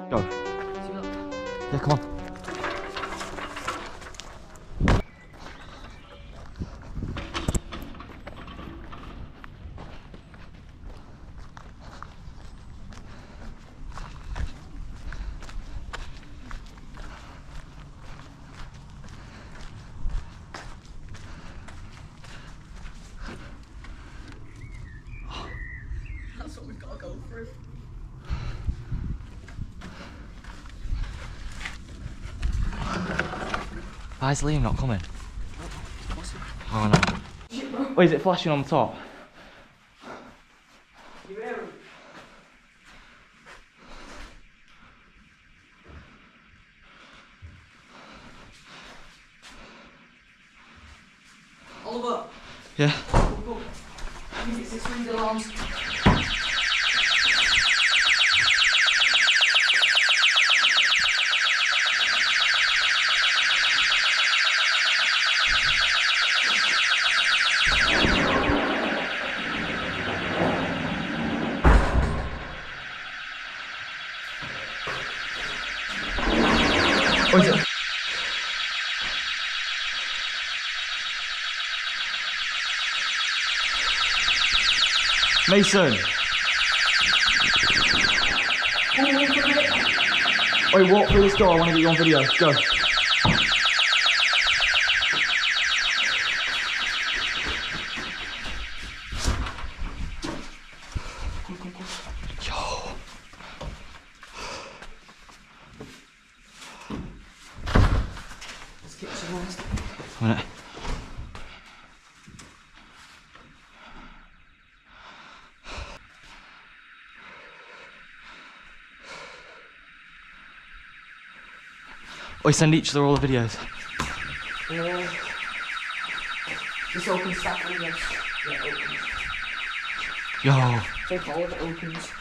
Go. Yeah, come on. That's what we've got to go through. Why is Liam not coming? Oh no. Oh, is it flashing on the top? Oliver. Yeah. Go. I think it's this wind alarms. Oh, is it? Mason! Oi, walk through this door, I want to get you on video. Go. Yo. Let's get some rest. A minute. Oi, send each other all the videos. This opens Saturday, yes. Yeah, it opens. Yo. Take all of it opens.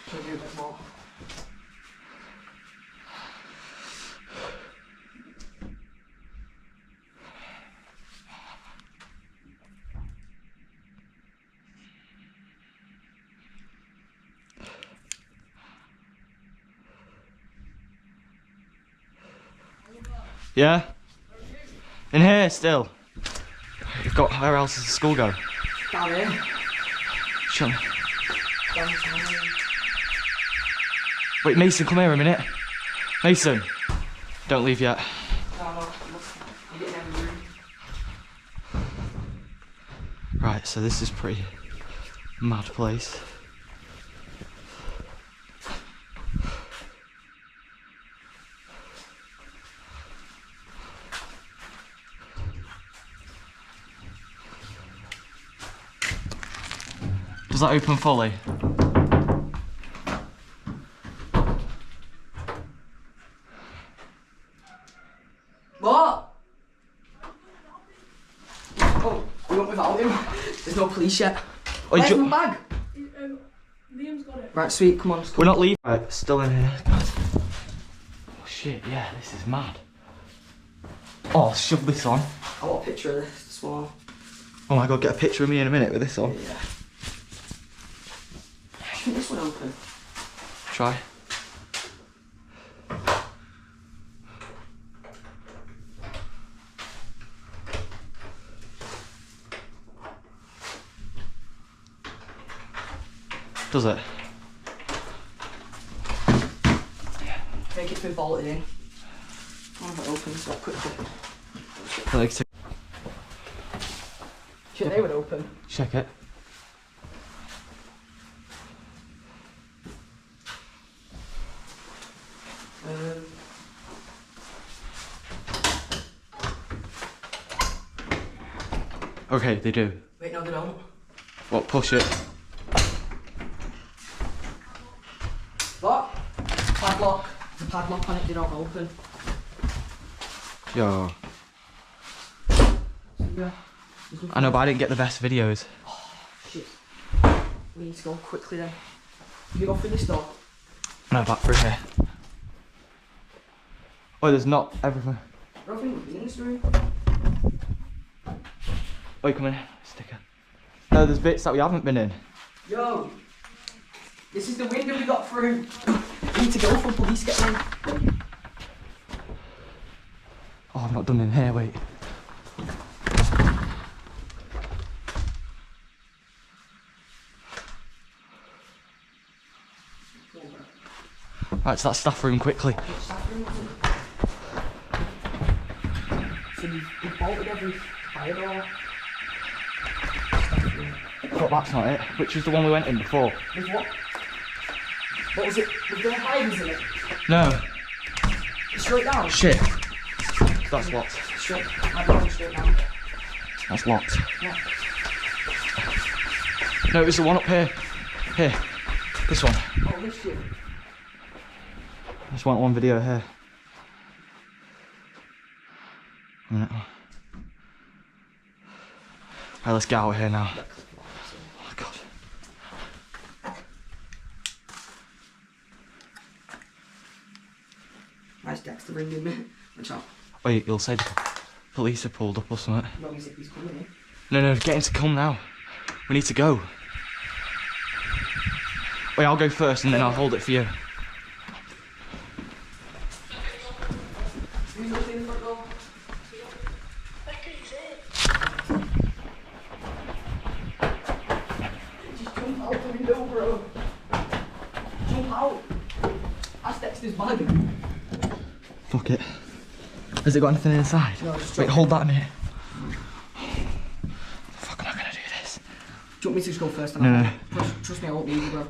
Should I do a bit more? Yeah? In here still. You've got, where else does the school go? Down here. Shut me. Downtown. Wait, Mason, come here a minute. Mason. Don't leave yet. No, I'm getting every room. Right, so this is pretty mad place. Does that open fully? What? Oh, we went without him. There's no police yet. Oi, Where's my bag? Liam's got it. Right, sweet, come on. Let's go. we're not leaving. Right, still in here. Oh shit, yeah, this is mad. Oh, I'll shove this on. I want a picture of this one. Oh my god, get a picture of me in a minute with this on. Yeah. I think this one open. Try. Does it? I think it's been bolted in. I wonder if it opens that quickly. Shit, they would open. Check it. Okay, they do. Wait, no, they don't. What, push it? What? Padlock. The padlock on it, they don't open. Yo. Yeah. I know, but I didn't get the best videos. Oh, shit. We need to go quickly then. You go through this door. No, back through here. Oh, there's not everything. I don't think we've been in this room. Oh, come in. Sticker. No, there's bits that we haven't been in. Yo! This is the window we got through. We need to go for police getting in. Oh, I've not done in here, wait. Right, it's that staff room quickly. So you've bolted every fire door. But that's not it. Which was the one we went in before? With what? What was it? Was there hiders in it? No. Straight down? Shit. That's locked. Straight. I'm going straight down. That's locked. Yeah. No, it was the one up here. Here. This one. Oh, this shit. Just want one video here. A minute. Right, let's get out of here now. Oh god. Nice Dexter ringing me. Watch out. Wait, you'll say the police have pulled up or something. Not as if he's coming in. No, get him to come now. We need to go. Wait, I'll go first and then I'll hold it for you. Who's opening the front door? Just jump out the window, bro. Jump out. That's Dexter's bag. Fuck it. Has it got anything inside? No, just wait, jump. hold that a minute. Fuck, am I gonna do this? Do you want me to just go first? No. Trust me, I won't need you, bro.